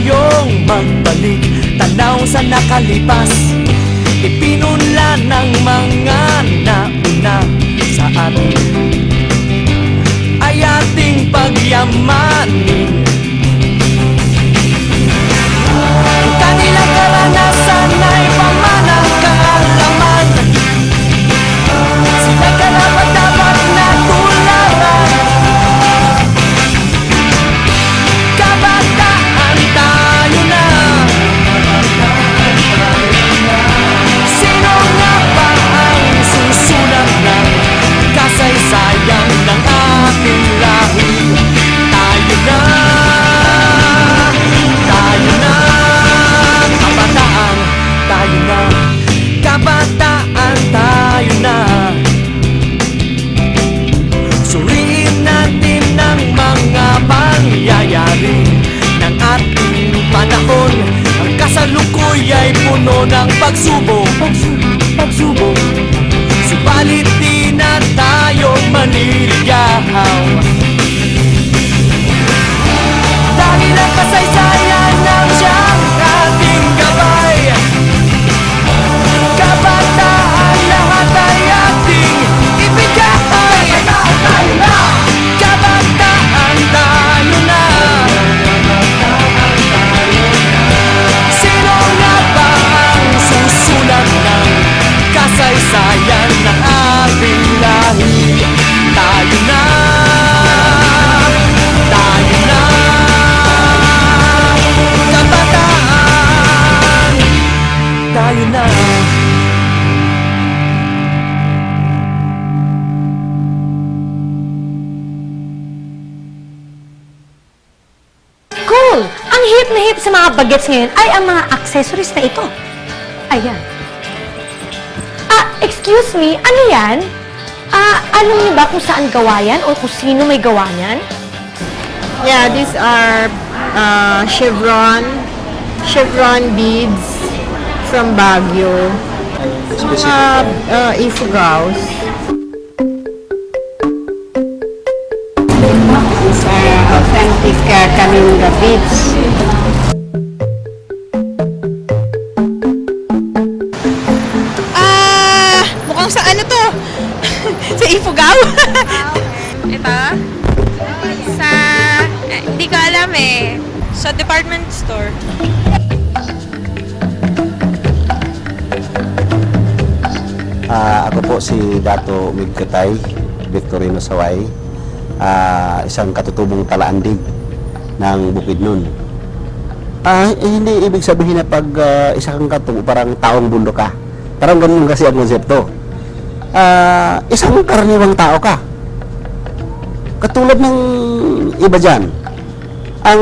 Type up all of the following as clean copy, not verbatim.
tayong magbalik, tanaw sa nakalipas, ipinunlan ng mga nauna sa atin, ay ating pagyamanin. Ang kanilang karanasan ay pamanang kaalaman, sila karapat dapat na tularan. Kabataan tayo na, sino nga ba ang susulat ng kasaysayan ng ating lahi? Tayo na, tayo na, kabataan tayo na, kabataan tayo na. Suriin natin ang mga pangyayari ng ating panahon. Ang kasalukuy ay puno ng pagsubok, subalit di na tayo maniligaw, dahil ang kasaysayan ng siyang ating gabay. Kabataan lahat ay ating ibigay. Kabataan tayo na, sino nga ba ang susulat ng kasaysayan ng ating lahi? Tayo na, tayo na, kabataan tayo na. Cool! Ang hip na hip sa mga bagets ngayon ay ang mga accessories na ito. Ayan. Excuse me, ano yan? Alam niyo ba kung saan gawa yan o kung sino may gawa niyan? Yeah, these are chevron beads from Baguio. Ifugaos. These are authentic Kaminga beads. Mukhang sa ano to? Sa Ifugao? Ito? Sa... hindi ko alam eh. Sa department store. Ako po si Dato Migkatay, Victorino Saway, isang katutubong talaandig ng Bukidnon. Hindi ibig sabihin na pag isa kang katubo, parang taong bundo ka. Parang ganun kasi ang konsepto. Isang karaniwang tao ka. Katulad ng iba dyan, ang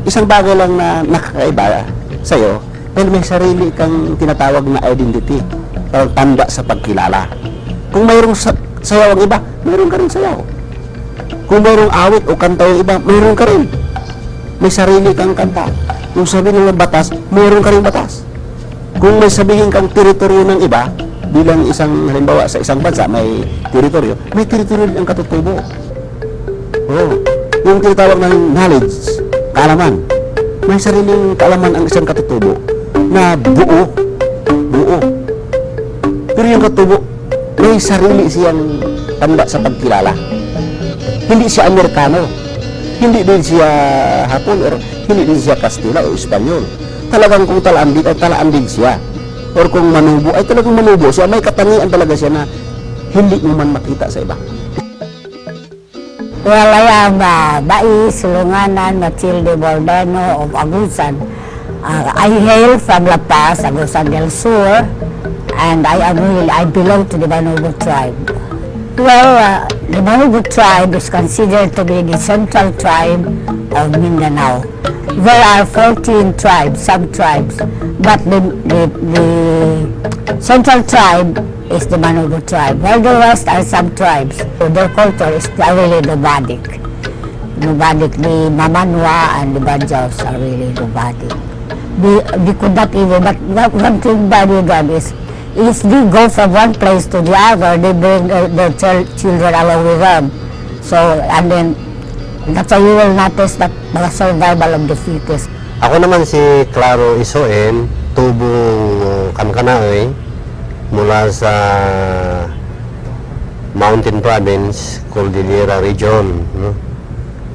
isang bagay lang na nakakaiba sa'yo, dahil may sarili kang tinatawag na identity, parang tanda sa pagkilala. Kung mayroong sayaw ang iba, mayroon ka rin sayaw. Kung mayroong awit o kanta yung iba, mayroon ka rin. May sarili kang kanta. Kung sabihin ng batas, mayroon ka rin batas. Kung may sabihin kang teritoryo ng iba, bilang isang halimbawa sa isang bansa may teritoryo din ang katutubo. Yung tinatawag ng knowledge, kaalaman. May sariling kaalaman ang isang katutubo na buo. Pero yung katubo, may sarili siyang tanda sa pagkilala. Hindi siya Amerikano, hindi din siya Hapon, or hindi din siya Kastila o Espanyol. Talagang kung talaandig ay talaandig siya. Or kung manubo ay talagang manubo siya. May katangian talaga siya na hindi mo man makita sa iba. Well, I am Bai Sulunganan Matilde Bordeno of Agusan. I hail from La Paz, Agusan del Sur, and I belong to the Banubo tribe. Well, the Banubo tribe is considered to be the central tribe of Mindanao. There are 14 tribes, sub-tribes, but the central tribe is the Banubo tribe, while the rest are sub-tribes. So their culture is really nomadic. The Mamanwa and the Banjaus are really nomadic. They could not even, but one thing that we got is they go from one place to the other, they bring their children along with them. So, and then, that's why you will notice that the survival of the fittest. Ako naman si Claro Isoen, tubo Kankanaoy, mula sa Mountain Province, Cordillera Region. No?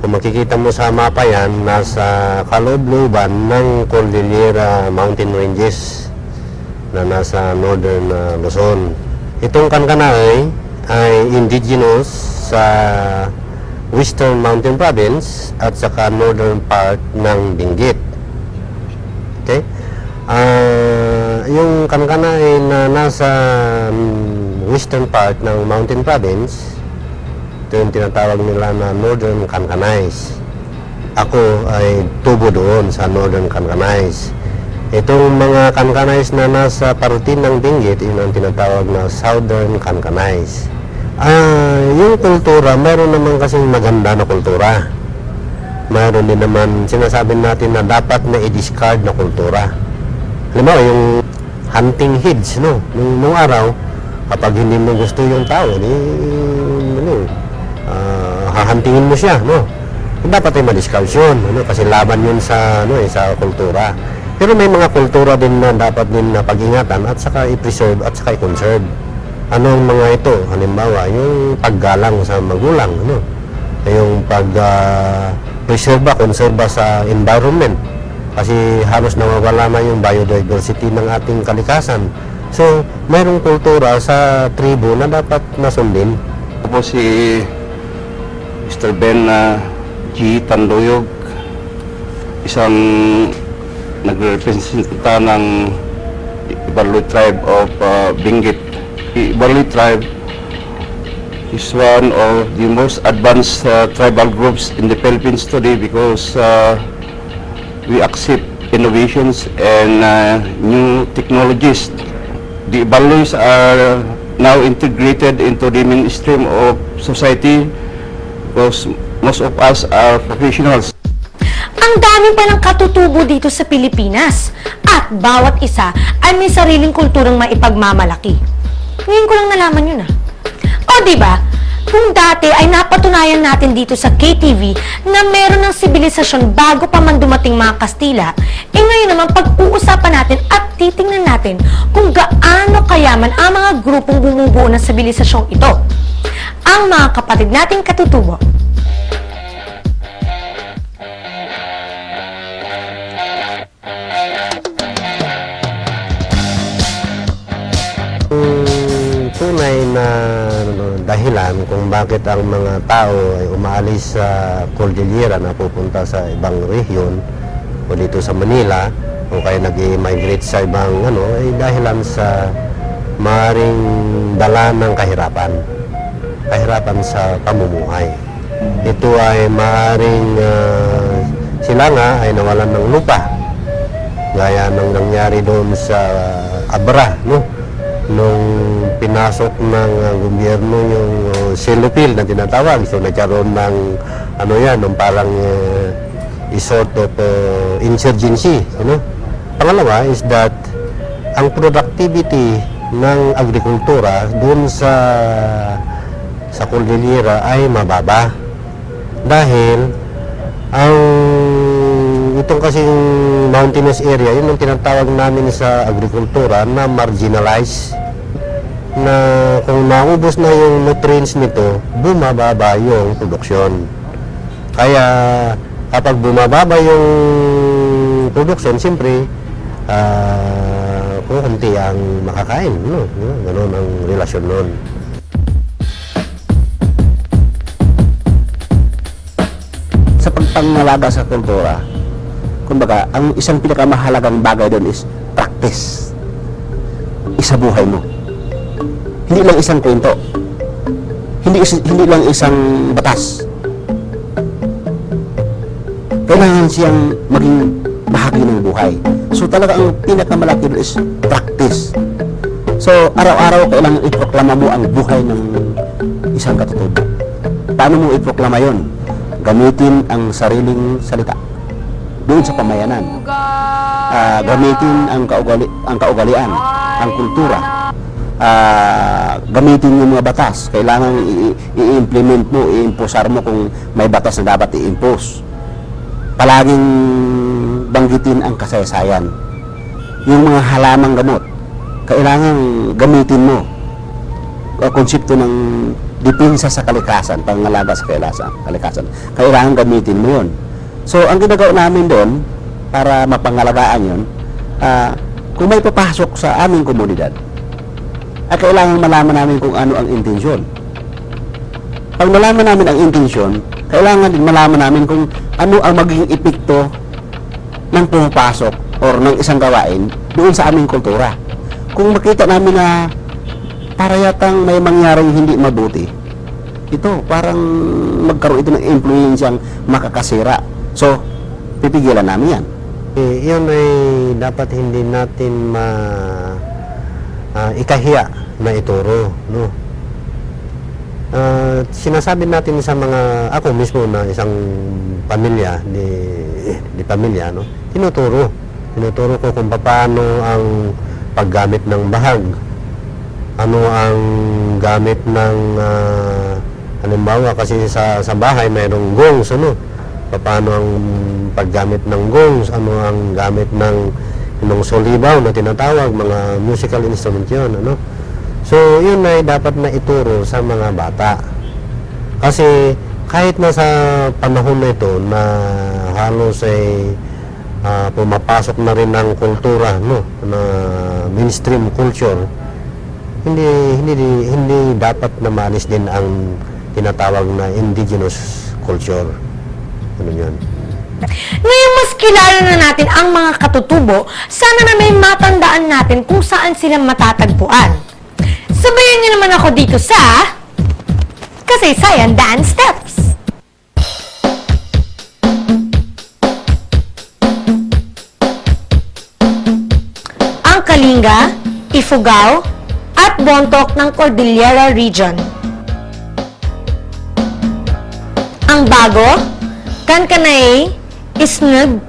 Kung makikita mo sa mapa yan, nasa kaloob-looban ng Cordillera Mountain Ranges na nasa northern Luzon. Itong Kankanaoy ay indigenous sa Western Mountain Province at saka northern part ng Benguet. Okay? Yung Kankanaoy na nasa western part ng Mountain Province, ito yung tinatawag nila na Northern Kankanays. Ako ay tubo doon sa Northern Kankanays. Itong mga Kankanays na nasa parutin ng Benguet, yun ang tinatawag na Southern Kankanays. Yung kultura, mayroon naman kasing maganda na kultura. Mayroon din naman sinasabi natin na dapat na i-discard na kultura. Halimbawa, yung hunting heads, no? Nung araw, kapag hindi mo gusto yung tao, hahantingin mo siya, no? Dapat ay ma-discard yun, ano? Kasi laban yun sa, sa kultura. Pero may mga kultura din na dapat din na pag-ingatan at saka i-preserve at saka i-conserve. Ano ang mga ito? Halimbawa, yung paggalang sa magulang, no? Yung pag-preserve conserve sa environment. Kasi halos nawawala na yung biodiversity ng ating kalikasan. So, mayroong kultura sa tribo na dapat nasundin. Ako po si Mr. Ben G. Tanduyog, isang nagrepresenta ng Ibarloy tribe of Benguet. Ibarloy tribe is one of the most advanced tribal groups in the Philippines today because we accept innovations and new technologies. The Ibaloys are now integrated into the mainstream of society because most of us are professionals. Ang dami palang katutubo dito sa Pilipinas at bawat isa ay may sariling kulturang maipagmamalaki. Ngayon ko lang nalaman yun O diba, kung dati ay napatunayan natin dito sa KTV na meron ng sibilisasyon bago pa man dumating mga Kastila, ngayon naman pag-uusapan natin at titingnan natin kung gaano kayaman ang mga grupong bumubuo ng sibilisasyong ito. Ang mga kapatid nating katutubo. Tunay na dahilan kung bakit ang mga tao ay umaalis sa Cordillera na pupunta sa ibang rehiyon o dito sa Manila o kaya nag-migrate sa ibang ay dahilan sa maaaring dala ng kahirapan sa pamumuhay. Ito ay maaaring sila nga ay nawalan ng lupa gaya ng nangyari doon sa Abra, no? Nung pinasok ng gobyerno yung Silupil na tinatawag, so nagkaroon ng ng parang sort of insurgency, Pangalawa is that ang productivity ng agrikultura doon sa Cordillera ay mababa dahil ang itong kasing mountainous area, yun ang tinatawag namin sa agrikultura na marginalized, na kung naubos na yung nutrients nito, bumababa yung produksyon. Kaya kapag bumababa yung produksyon, siyempre kunti ang makakain, Ganun ang relasyon nun. Sa pagpangalaga sa kultura, kumbaga, ang isang pinakamahalagang bagay doon is practice. Isabuhay mo. Hindi lang isang kwento. Hindi lang isang batas. Kailangan siyang maging bahagi ng buhay. So talaga ang pinakamalaki doon is practice. So araw-araw kailangan iproklama mo ang buhay ng isang katutubo. Paano mo iproklama yon? Gamitin ang sariling salita doon sa pamayanan. Gamitin ang kaugalian, ang kultura. Gamitin yung mga batas. Kailangan i-implement mo, i-imposar mo kung may batas na dapat i-impose. Palaging banggitin ang kasaysayan. Yung mga halamang gamot, kailangan gamitin mo ang konsepto ng depensa sa kalikasan, pangalaga sa kalikasan. Kailangan gamitin mo yun. So, ang ginagawa namin doon, para mapangalagaan yun, kung may papasok sa aming komunidad, ay kailangan malaman namin kung ano ang intensyon. Pag malaman namin ang intensyon, kailangan din malaman namin kung ano ang magiging epekto ng pumapasok or ng isang gawain doon sa aming kultura. Kung makita namin na para yatang may mangyaring hindi mabuti, ito parang magkaroon ito ng influensyang makakasira. So, pipigilan namin yan. Yun ay dapat hindi natin ikahiya na ituro, no? Sinasabi natin sa mga, ako mismo na isang pamilya, di pamilya, no? Tinuturo ko kung paano ang paggamit ng bahag, ano ang gamit ng halimbawa kasi sa bahay mayroong gongs, ano, paano ang paggamit ng gongs, ano ang gamit ng solibaw na tinatawag, mga musical instrument yun, ano. So yun ay dapat na ituro sa mga bata, kasi kahit na sa panahon na ito na halos ay pumapasok na rin ng kultura, no, na mainstream culture, hindi dapat na maalis din ang tinatawag na indigenous culture. Ano yun? Ngayong mas kilala na natin ang mga katutubo, sana na may matandaan natin kung saan sila matatagpuan. Sabayan niyo naman ako dito sa Kasaysayan Dance Steps. Ang Kalinga, Ifugao, at Bontoc ng Cordillera Region. Ang Bago, Kankanay, Isnug,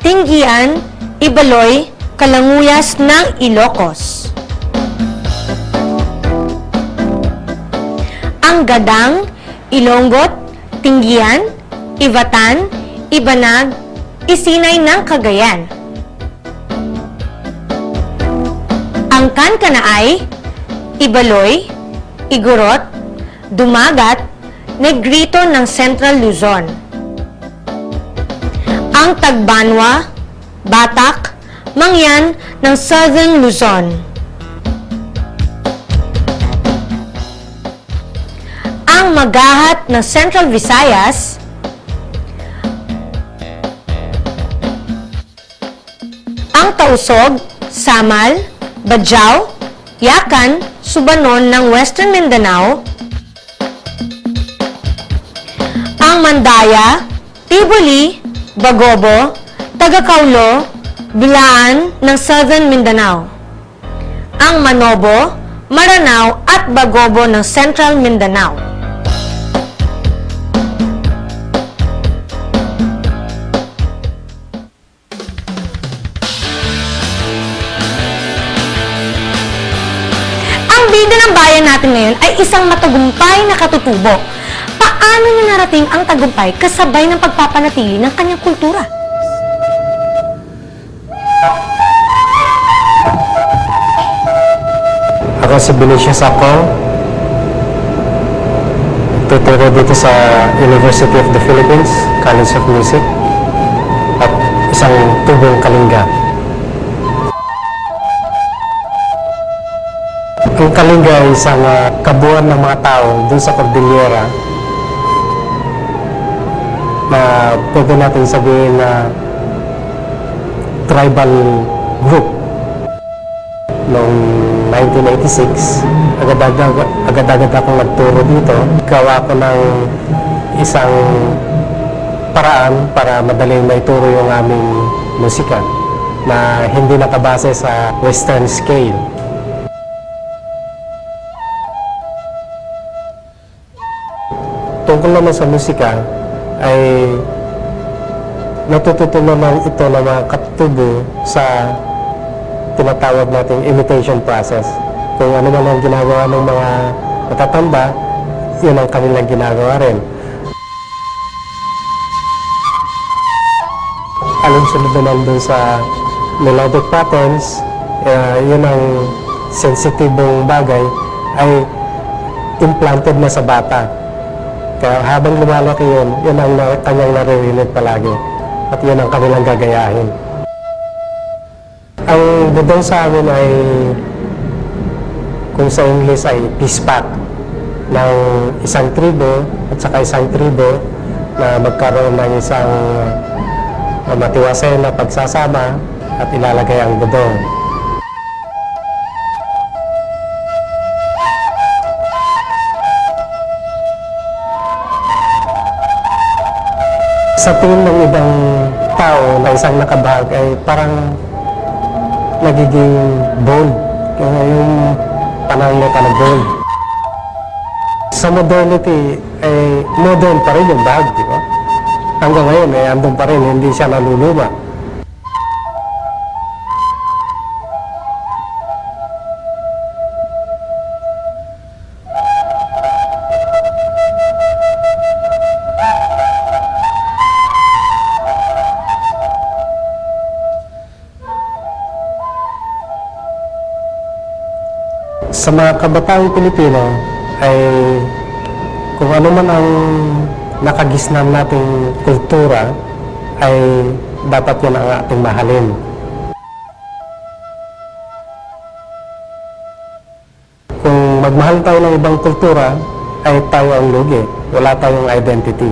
Tinggian, Ibaloy, Kalanguyas ng Ilocos. Ang Gadang, Ilonggot, Tinggian, Ivatan, Ibanag, Isinay ng Cagayan. Ang Kankanaay, Ibaloy, Igorot, Dumagat, Negrito ng Central Luzon. Ang Tagbanwa, Batak, Mangyan ng Southern Luzon. Ang Magahat ng Central Visayas. Ang Tausog, Samal, Bajau, Yakan, Subanon ng Western Mindanao. Ang Mandaya, Tibuli, Bagobo, Tagakaulo, Bilaan ng Southern Mindanao. Ang Manobo, Maranao at Bagobo ng Central Mindanao. Ang bida ng bayan natin ngayon ay isang matagumpay na katutubo. Paano niya narating ang tagumpay kasabay ng pagpapanatili ng kanyang kultura? Ako si Benicio Sacco, tuturo dito sa University of the Philippines, College of Music, at isang tubong Kalinga. Ang Kalinga ay isang kabuuan ng mga tao dun sa Cordillera na pwede natin sabihin na tribal group. Noong 1986, agad-agad akong nagturo dito. Gawa ko ng isang paraan para madaling maituro yung aming musika na hindi nakabase sa western scale. Tungkol naman sa musika ay natututunan lang ito ng mga katutubo sa tinatawag nating imitation process. Kung ano man ang ginagawa ng mga matatanda, yun ang kanilang ginagawa rin. alinsunod naman dun sa melodic patterns, yun ang sensitibong bagay ay implanted na sa bata. Kaya habang lumalaki yun ang kanyang naririnig palagi at yun ang kanilang gagayahin. Ang budong sa amin ay, kung sa English ay peace pact, ng isang tribo at saka isang tribo na magkaroon ng isang matiwasay na pagsasama at ilalagay ang budong. Sa tingin ng ibang tao na isang nakabahag ay parang nagiging bold. Kaya yung pananalita na bold. Sa modernity, ay modern pa rin yung bahag, di ba? Hanggang ngayon, andun pa rin, hindi siya naluluma. Sa mga kabataang Pilipino ay kung ano man ang nakagisnan nating kultura ay dapat yan ang ating mahalin. Kung magmahal tayo ng ibang kultura ay tayo ang lugi, wala tayong identity.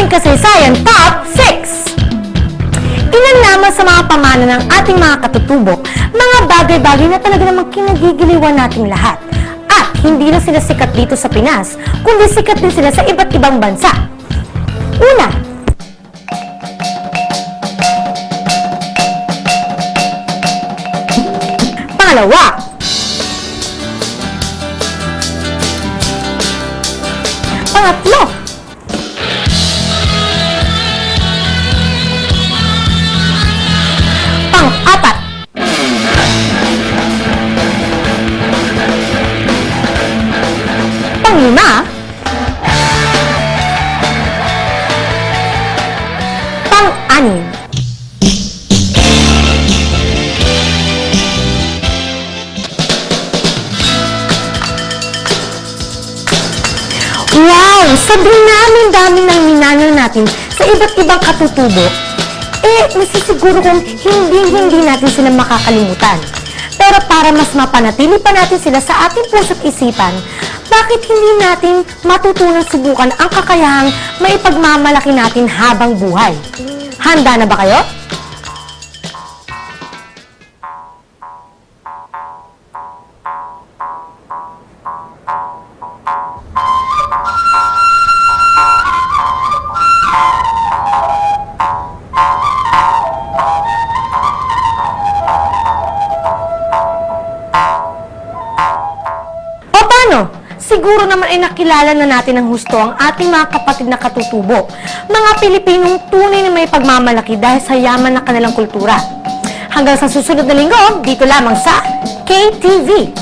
Kasaysayan Top 6! Ilan lamang sa mga pamana ng ating mga katutubo, mga bagay-bagay na talaga namang kinagigiliwan nating lahat. At hindi na sila sikat dito sa Pinas, kundi sikat din sila sa iba't ibang bansa. Una, pangalawa, pangatlo, pang-apat, pang-lima, pang-anim, wow! Sabihin namin dami ng minana natin sa iba't ibang katutubo, nasisiguro kong hindi natin sila makakalimutan. Pero para mas mapanatili pa natin sila sa ating puso't isipan, bakit hindi natin matutunan subukan ang kakayahang maipagmamalaki natin habang buhay? Handa na ba kayo? Siguro naman ay nakilala na natin ng husto ang ating mga kapatid na katutubo, mga Pilipinong tunay na may pagmamalaki dahil sa yaman na kanilang kultura. Hanggang sa susunod na linggo, dito lamang sa KTV.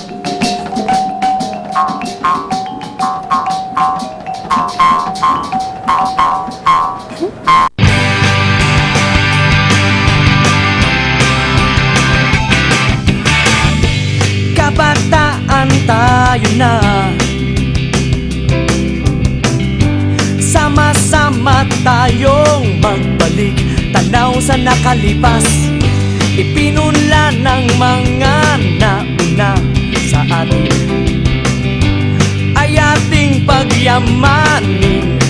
Kabataan tayo na, sama-sama tayong magbalik tanaw sa nakalipas, ipinunla ng mga nauna sa atin ay ating pagyamanin.